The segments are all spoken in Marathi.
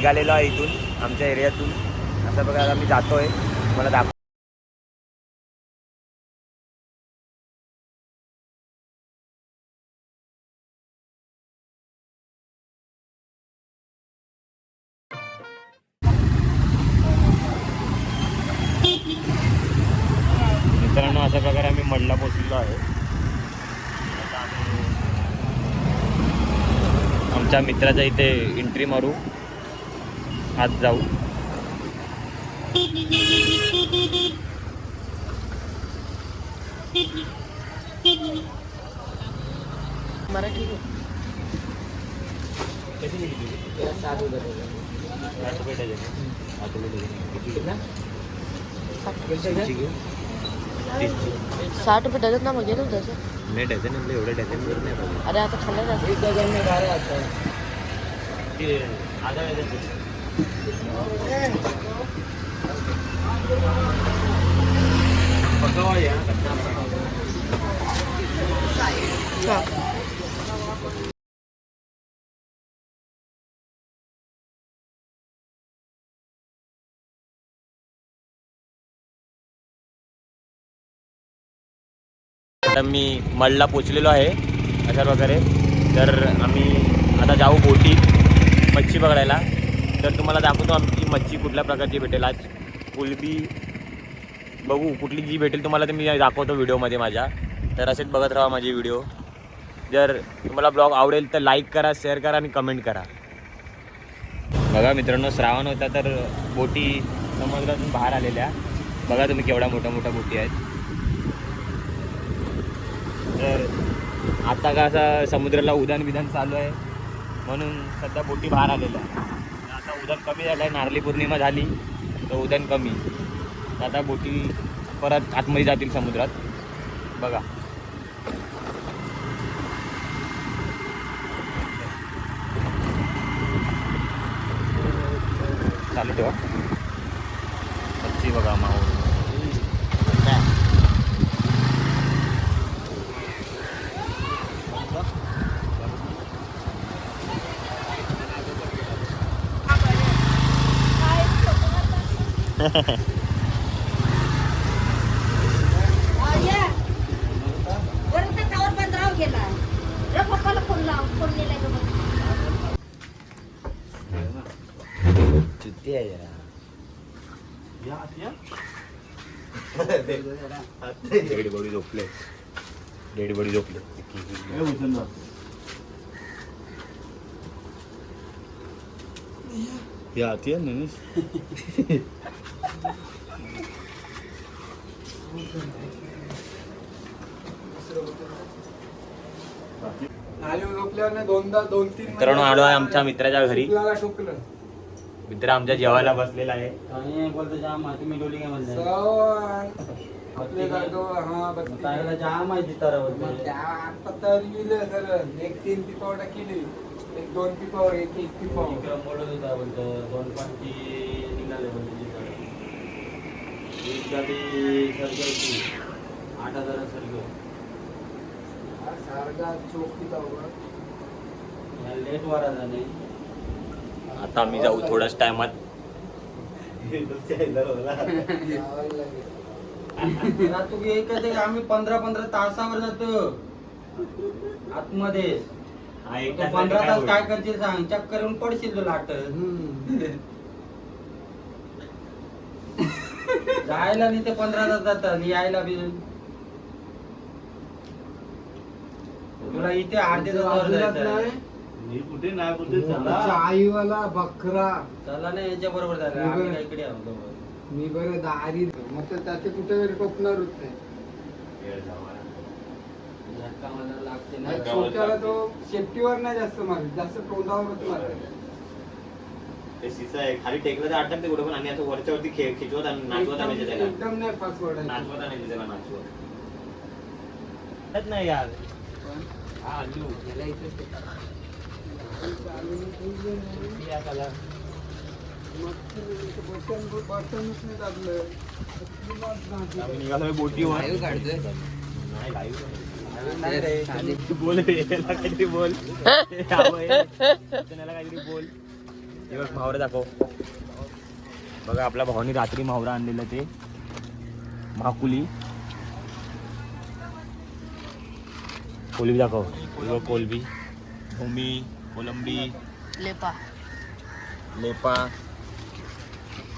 निघालेलो आहे इथून आमच्या एरियातून. असं बघा आम्ही जातोय, मला दाखव. मित्रांनो अशा प्रकारे आम्ही मडला पोचलेलो आहे. आमच्या मित्राच्या इथे एंट्री मारू, आत जाऊ. मराठी ₹60 डझन ना मग घेतो तसं नाही. डझन म्हणजे एवढं डझन वर नाही पाहिजे. अरे आता खाल्लं जातं. एक डझन में 12 आता है. आधा डझन पकावा या. आता मी मडला पोचलेलो आहे अशा प्रकारे. तर आम्ही आता जाऊ बोटीत मच्छी पकडायला. तर तुम्हाला दाखवतो आमची मच्छी कुठल्या प्रकारची भेटेल आज. कुलबी बघू कुठली जी भेटेल तुम्हाला ते मी दाखवतो व्हिडिओमध्ये माझ्या. तर असेच बघत राहा माझे व्हिडिओ. जर तुम्हाला ब्लॉग आवडेल तर लाईक करा, शेअर करा आणि कमेंट करा. बघा मित्रांनो, श्रावण होता तर बोटी समुद्रातून बाहेर आलेल्या. बघा तुम्ही केवढ्या मोठ्या मोठ्या बोटी आहेत. तर आता का असा समुद्राला उधाण विधान चालू आहे म्हणून सध्या बोटी बाहेर आलेल्या. आता उधाण कमी झालं आहे, नारळी पौर्णिमा झाली तर उधाण कमी. आता बोटी परत आतमध्ये जातील समुद्रात. बघा चालू ठेवा. मच्छी बघा माऊ. चुती आहे डेड बॉडी झोपले. डेड बॉडी झोपले. या आती आहे ना. मित्रांनो आलो आहे आमच्या मित्राच्या घरी. मित्र आमच्या जेवायला बसलेला आहे. जाम आहे तिथं. एक 3 पिपावडा केली, एक 2 पिपावर, एक पिपावर 2 पाठी निघाले. एक गाडी सरकारची 8,000 सरकार सारखा चोक लेट वारा झाले. आता आम्ही जाऊ थोड्याच टायमात. आम्ही 15 तासावर जातो आतमध्ये. 15 तास काय करशील सांग. चक्कर येऊन पडशील तुला. जायला नाही ते 15 तास जातात, यायला बी. तुला इथे अर्धे तासावर कुठे नाही कुठे आईवाला बकरा चला ना याच्या बरोबर झाला. इकडे मी बरं दारी मग तर त्याचे कुठे टोपणार होते. छोट्याला तो शेपटीवर नाही जास्त मारत, जास्त तोंडावरच मारत. खाली टेकलं तर अटकते कुठे पण. आणि असं वरच्यावरती खिचवत नाचवत आणायचे त्याला. एकदम नाही पासवर्ड नाचवत आणायचे त्याला. नाचवत नाही यार. हा अल्लू याला इथे निघालो बोटीवर. बोल काहीतरी बोल. काहीतरी बोल. दिवस मावरं दाखव. बघा आपल्या भावानी रात्री मावरं आणलेलं ते माकुली. कोलबी दाखव. कोलबी, भूमी, कोलंबी, लेपा लेपा.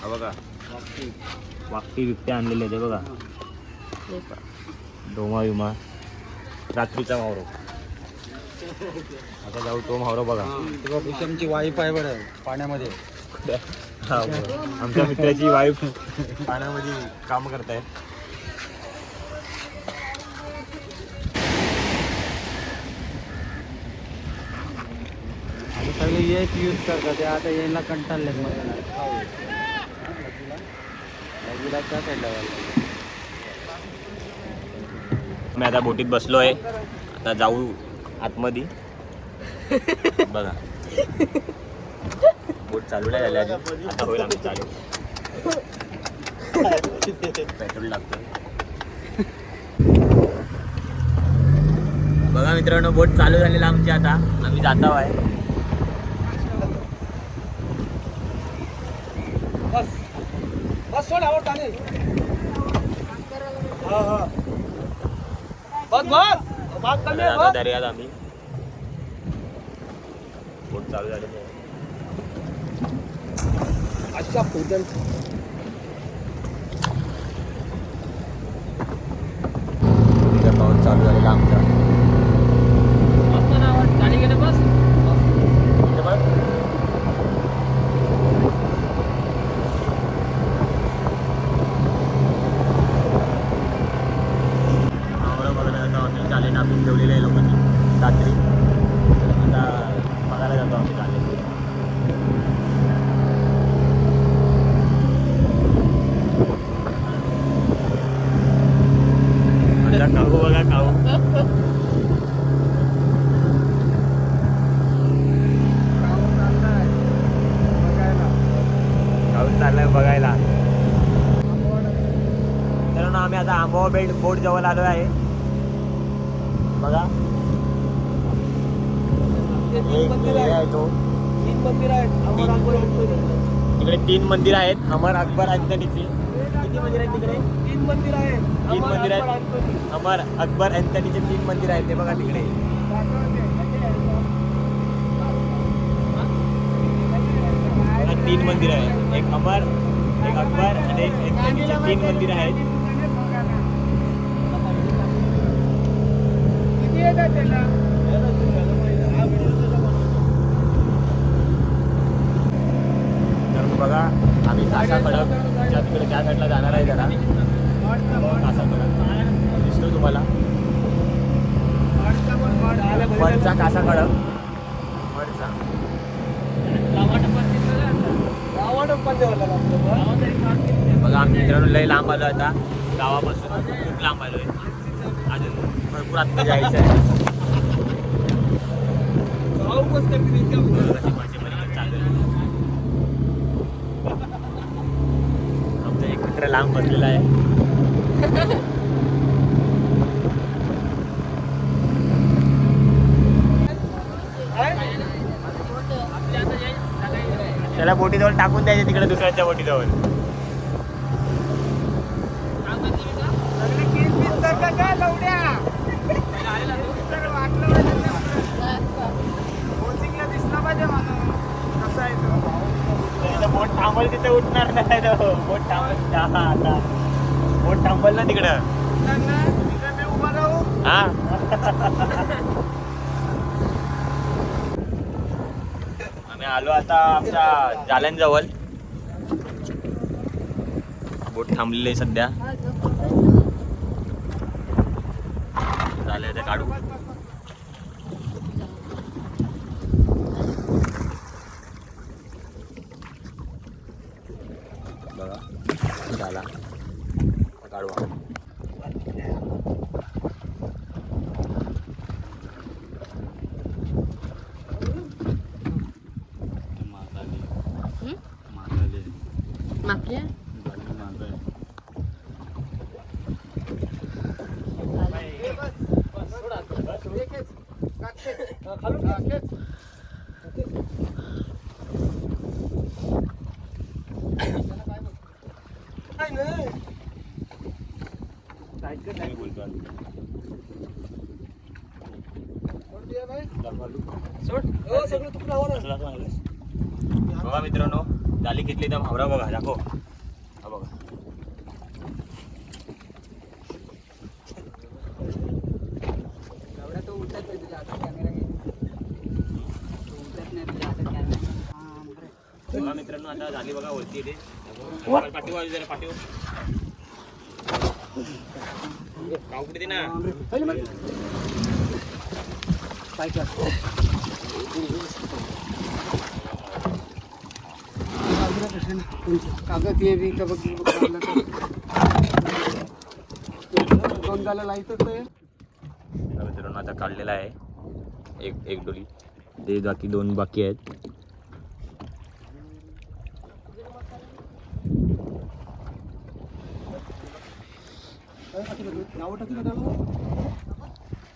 हा बघा वाकटी बिकटे आणलेले ते बघा. लेपा डोमा विमा रात्रीचा मावरो. आता जाऊ तो मावरो बघा. भूषमची वाईफ आहे बरं पाण्यामध्ये. हा बघा. आमच्या मित्राची वाईफ पाण्यामध्ये काम करतायत. सगळे हेच यूज करतात ते आता यायला कंटाळलेत मला. त्या साईडला मी आता बोटीत बसलो आहे. आता जाऊ आतमध्ये. बघा बोट चालू नाही झाली अजून. आता होईल आमची चालू. पेट्रोल लागतं. बघा मित्रांनो बोट चालू झालेला आमची. आता आम्ही जातो आहे. बस सोड आवडत आले. बस बस आता दर्यात आम्ही. बोट चालू झालेली आहे. अच्छा पूजन पाऊस चालू झालेला आमचा. चालेल आपण ठेवलेलं आहे लोकांनी रात्री. आता बघायला जातो आम्ही चालेल. काहू बघा काहू. काहू चाललाय बघायला. तर आम्ही आता आंबोबा बेट बोट जवळ आलो आहे. बघा आहे तो. 3 मंदिर आहेत. तिकडे 3 मंदिर आहेत. अमर अकबर अँथनीची. किती मंदिर आहेत तिकडे? 3 मंदिर आहेत. 3 मंदिर आहेत. अमर अकबर अँथनीचे 3 मंदिर आहेत. ते बघा तिकडे 3 मंदिर आहेत. एक अमर, एक अकबर आणि एक अँथनीचे 3 मंदिर आहेत. तर बघा आम्ही कासा खडक तिकडे त्या साईडला जाणार आहे. जरा कासा खडक दिसतो तुम्हाला. वरचा कासा खडक. वरचा बघा आम्ही मित्रांनो लय लांब आलो. आता गावापासून खूप लांब आलो आहे. अजून भरपूर आत्ता जायचं आहे. आमचा एक मित्र लांब बसलेला आहे. त्याला बोटीजवळ टाकून द्यायचे तिकडे दुसऱ्याच्या बोटीजवळ. बोट थांबल तिथे उठणार नाही. बोट थांबल. आता बोट थांबल ना तिकडं. हा आम्ही आलो आता आमच्या जाल्यांजवळ. बोट थांबलेली आहे सध्या. झालं ते काढू. बघा झाला काढू. मागच्या मी बोलतो आता. कसला तो आणलास? बघा मित्रांनो, जाली घेतली तर भावरा बघा, दाखव. हा बघा. एवढा तो उठत नाही तुझ्या हातात कॅमेरा घे. तो उठत नाही तुझ्या हातात कॅमेरा. बघा मित्रांनो, आता झाली बघा वरती येते. पाठीवर आली जरा पाठीवर. काव कुठे दे ना. काय कर कागद ये बी का बघ दोन झालं लाईतच आहे. बघा मित्रांनो, आता काढलेला आहे एक डोली. ते बाकी 2 बाकी आहेत.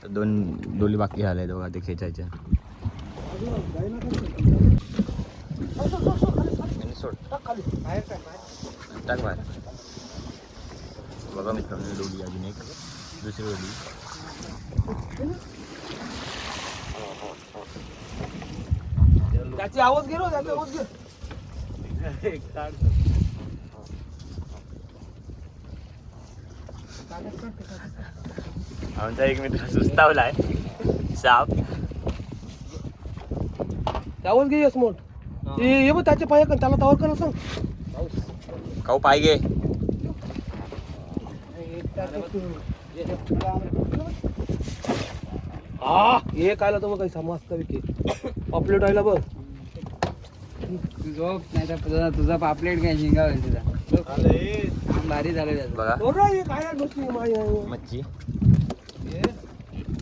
तर 2 डोली बाकी झाल्या आहेत बघा, ते खेचायच्या. आणि सोड टाक बाहेर. बघा मित्रांनो, डोली अजून एक दुसरी डोली. त्याची आवाज गेलो त्याचा आवाज घे. आमचा एक मित्र सुस्तावलाय साप. आवाज घे स्मोट. ये बघ त्याच्या पाया त्याला तावर करा सांग. खाऊ पाय घे. हे कायला तर मग काही समजतं विके पापलेट व्हायला बघ. झोप नाही तर तुझा पापलेट काय शिंगा होईल तुझा. भारी झालं त्याचं. बघा मच्छी.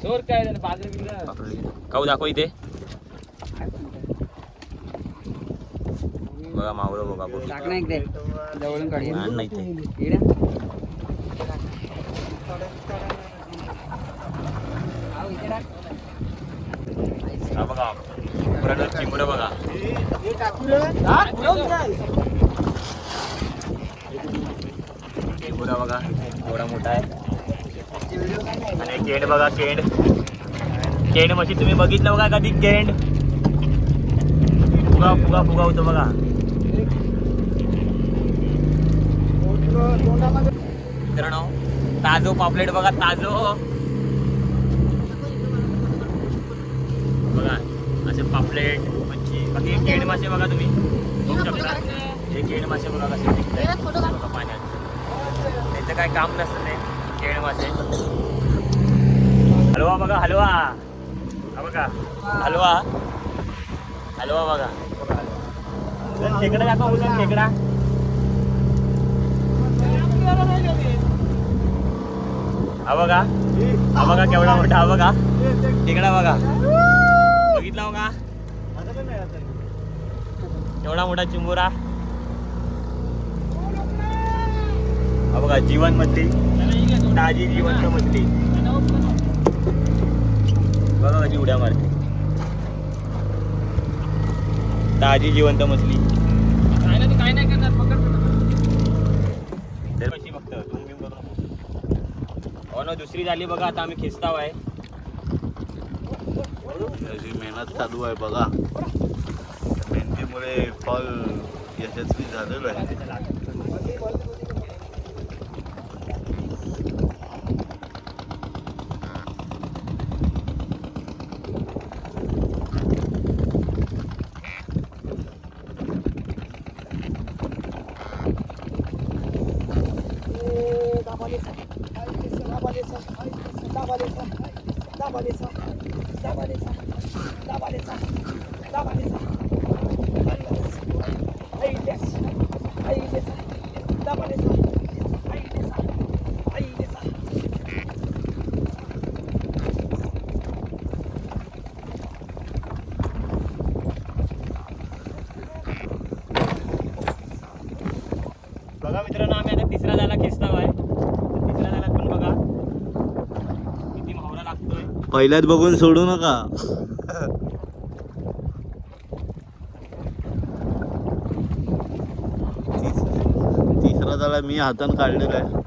चोर काय झालं बाजार आपली खाऊ दाखव इथे. बघा मावळं बघा बघ. टाक नाही इकडे जवळून काढ. आण नाही ते. हा बघा पुराण चिंबड बघा. चिंबडा बघा एवढा मोठा आहे. आणि केंड बघा, केंड मशी तुम्ही बघितलं बघा कधी? केंड फुगा होतो बघा. मित्रांनो, ताजो पापलेट बघा, ताजो बघा. असे पापलेट मच्छी. बाकी केंड मासे बघा, तुम्ही बघू शकता. हे केंड मासे बघा कसे दिसतात बघा पाण्यात. त्याचं काय काम नसतं ते केंड मासे. हलवा बघा, हलवा. हा बघा हलवा बघा. खेकडा दाखवा उलट खेकडा. हा बघा केवढा मोठा. हा बघा खेकडा बघा. बघितला बघा केवढा मोठा चिंबोरा. हा बघा जिवंत मछली, ताजी जिवंत मछली. बघा कशी उड्या मारते. ताजी जिवंत मछली. काय नाही करणार पकड. कशी फक्त तुम्ही बघा. हो ना, दुसरी झाली बघा. आता आम्ही खिस्ताव आहे. त्याची मेहनत चालू आहे बघा. मेहनतीमुळे फळ यशस्वी झालेलं आहे. बघा मित्रांनो, आम्ही आता तिसरा झाला खिस्ताव आहे. तिसरा झाला पण बघा किती मावरा लागतोय. पहिल्यात बघून सोडू नका. तिसरा झाला मी हातानं काढलेला आहे.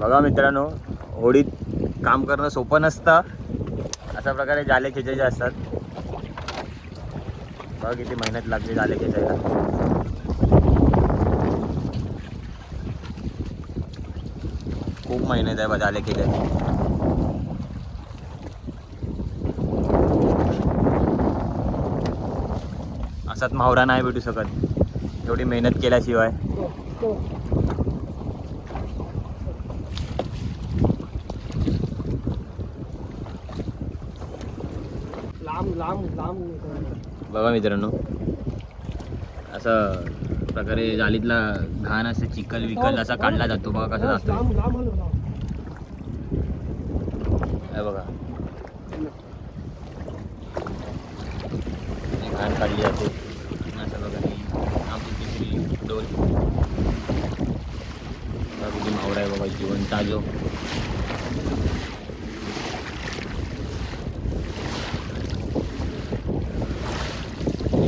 बघा मित्रांनो, होडीत काम करणं सोपं नसतं. अशा प्रकारे जाले खेचायचे असतात. बघा किती मेहनत लागते जाले खेचायला. खूप मेहनत आहे बघा जाले खेचायची. असाच मावरा नाही भेटू शकत एवढी मेहनत केल्याशिवाय. बघा मित्रांनो, असं प्रकारे जालीतला घाण असं चिखल विकल असा काढला जातो. बघा कसा जातो बघा, घाण काढली जाते अशा प्रकारे. आमची तिसरी डोल किती मावरा आहे बाबा, जीवन ताजो.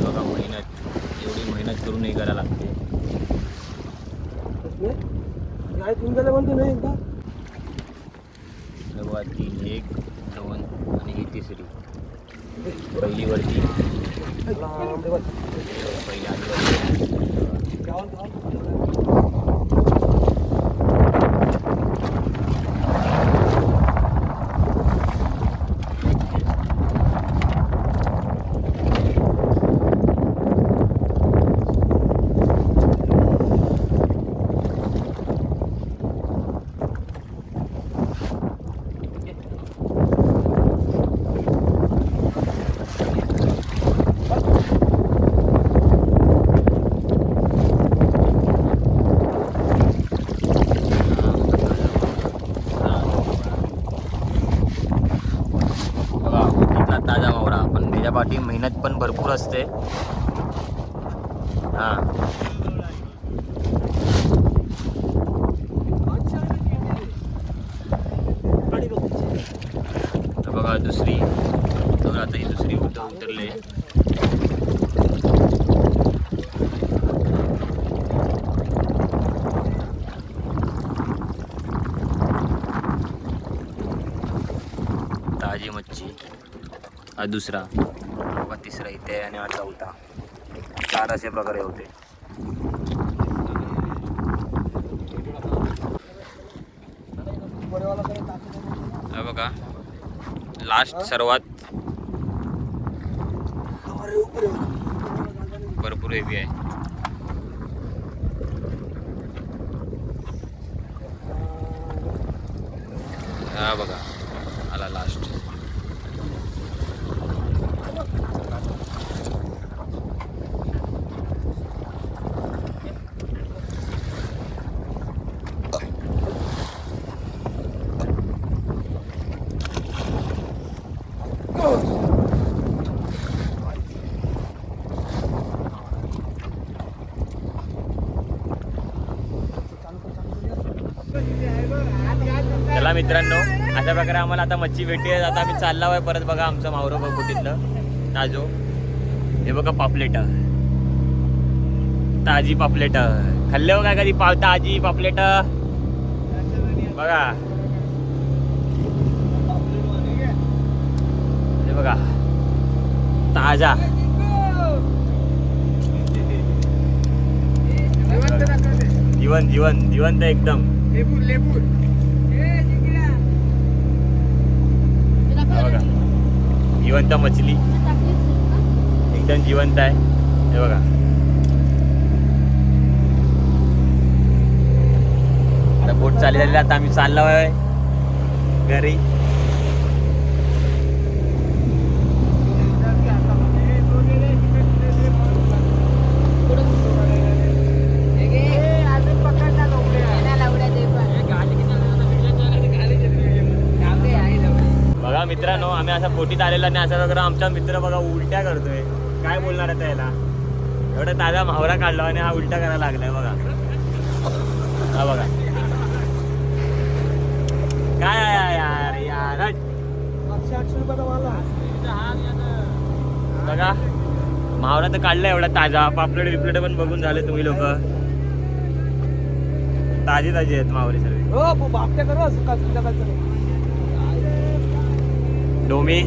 बघा मेहनत, एवढी मेहनत करून हे करायला लागते. बघा 3, 1, 2 आणि ही तिसरी. पहिली वरती, पहिली आधी. ताजा मावरा, पण त्याच्या पाठी मेहनत पण भरपूर असते. हा बघा दुसरी, तर आता ही दुसरी उतरले. ताजी मच्छी. हा दुसरा, हा तिसरा इथे आणि हा चौथा. 4 अशा प्रकारे होते. हा बघा लास्ट सर्वात भरपूर हेवी आहे. हा बघा आला लास्ट. चला मित्रांनो, अशा प्रकारे आम्हाला आता मच्छी भेटते. आता आम्ही चाललो आहे परत. बघा आमचं मावरं कुटीतलं ताजो. हे बघा पापलेट, ताजी पापलेट. खाल्ले बघा कधी ताजी पापलेट? बघा हे बघा ताजा. जीवन जीवन जिवंत एकदम. बघा जिवंत मछली, एकदम जिवंत आहे. हे बघा आता बोट चाललेली. आता आम्ही चाललो आहे घरी. बघा मित्रांनो, आम्ही असा बोटीत आलेला आणि असा वगैरे आमचा मित्र बघा उलट्या करतोय. काय बोलणार आहे त्याला? एवढा ताजा मावरा काढला आणि हा उलटा करायला लागलाय. बघा हा बघा काय यार यार. बघा मावरा तर काढला एवढा ताजा. पापलेट बिपलेट पण बघून झाले तुम्ही लोक. ताजी ताजी आहेत मावरी सर्व. हो बापट्या करू सकाळ संध्याकाळचं. डोमी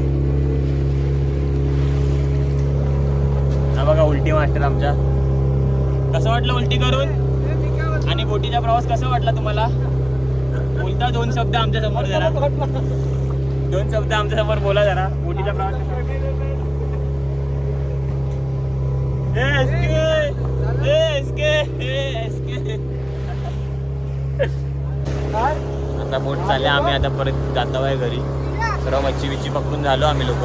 हा बघा उलटी मास्टर आमच्या. कसं वाटलं उलटी करून आणि बोटीचा प्रवास कसा वाटला तुम्हाला? बोलता दोन शब्द आमच्या समोर जरा. दोन शब्द आमच्या समोर बोला जरा. बोटीचा प्रवास आता बोट चालले. आम्ही आता परत जातो आहे घरी. सर्व मच्छी बिच्छी पकडून झालो आम्ही लोक.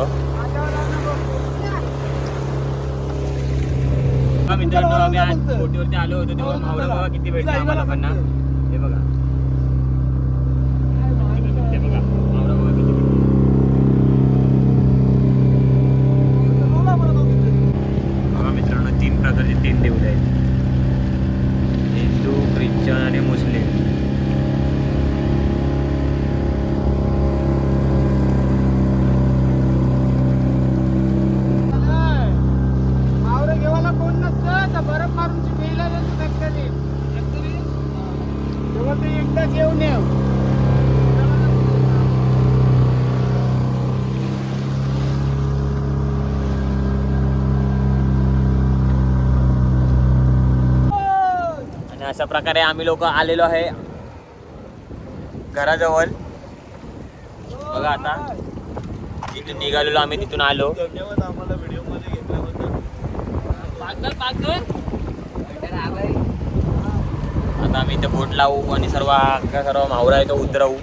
मित्रांनो आम्ही आज बोटीवरती आलो होतो तेव्हा मावळं बघा किती भेटलं आम्हाला लोकांना. हे बघा हे बघा मावळं बघा किती भेटलं. बघा मित्रांनो 3 प्रकारचे 3 देऊळ आहेत. हिंदू, ख्रिश्चन आणि मुस्लिम. बरफ मारून चिपळीला जातो फॅक्टरी तेव्हा ते एकदा घेऊन येऊ. आणि अशा प्रकारे आम्ही लोक आलेलो आहे घराजवळ. बघा आता इथून निघालेलो आम्ही. तिथून आलो. धन्यवाद आम्हाला व्हिडिओ मध्ये घेतल्याबद्दल. आता आम्ही इथे बोट लावू आणि सर्व मावरा आहे तो उतरवू.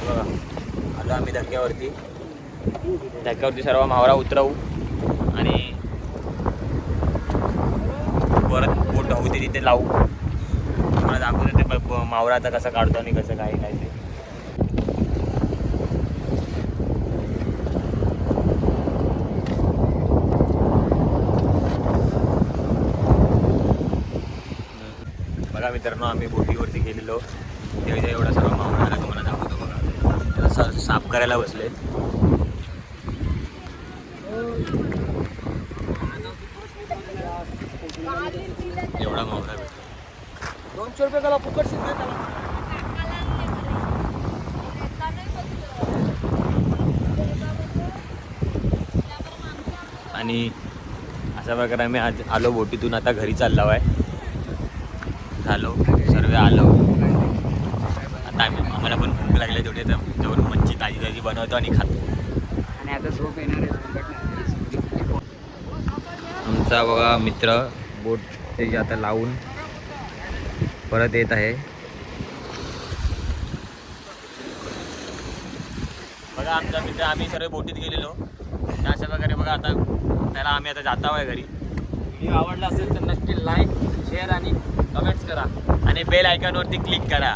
बघा आता आम्ही धक्क्यावरती सर्व मावरा उतरवू आणि परत बोट होऊ तिथे लावू. तुम्हाला दाखवतो ते मावरा आता कसं काढतो आणि कसं काय काय ते. बघा मित्रांनो आम्ही बोटीवरती गेलेलो तेव्हा एवढा सर्व मावळा आला. तुम्हाला दाखवतो बघा. त्याला साफ करायला बसले. एवढा मावळा भेटतो. 200 रुपये त्याला फुकट शिकले त्याला. आणि अशा प्रकारे आम्ही आज आलो बोटीतून. आता घरी चाललो आहे. झालो सर्व आलो. आता आम्हाला पण भूक लागली तेवढे जवळ मच्छी ताजी ताजी बनवतो आणि खातो. आणि आता झोप येणार आहे. आमचा बघा मित्र बोट ते आता लावून परत येत आहे. बघा आमचा मित्र. आम्ही सर्व बोटीत गेलेलो. अशा प्रकारे बघा आता त्याला आम्ही आता जातो आहे घरी. व्हिडिओ आवडला असेल तर नक्की लाईक शेअर आणि कमेंट्स करा आणि बेल आयकॉनवरती क्लिक करा.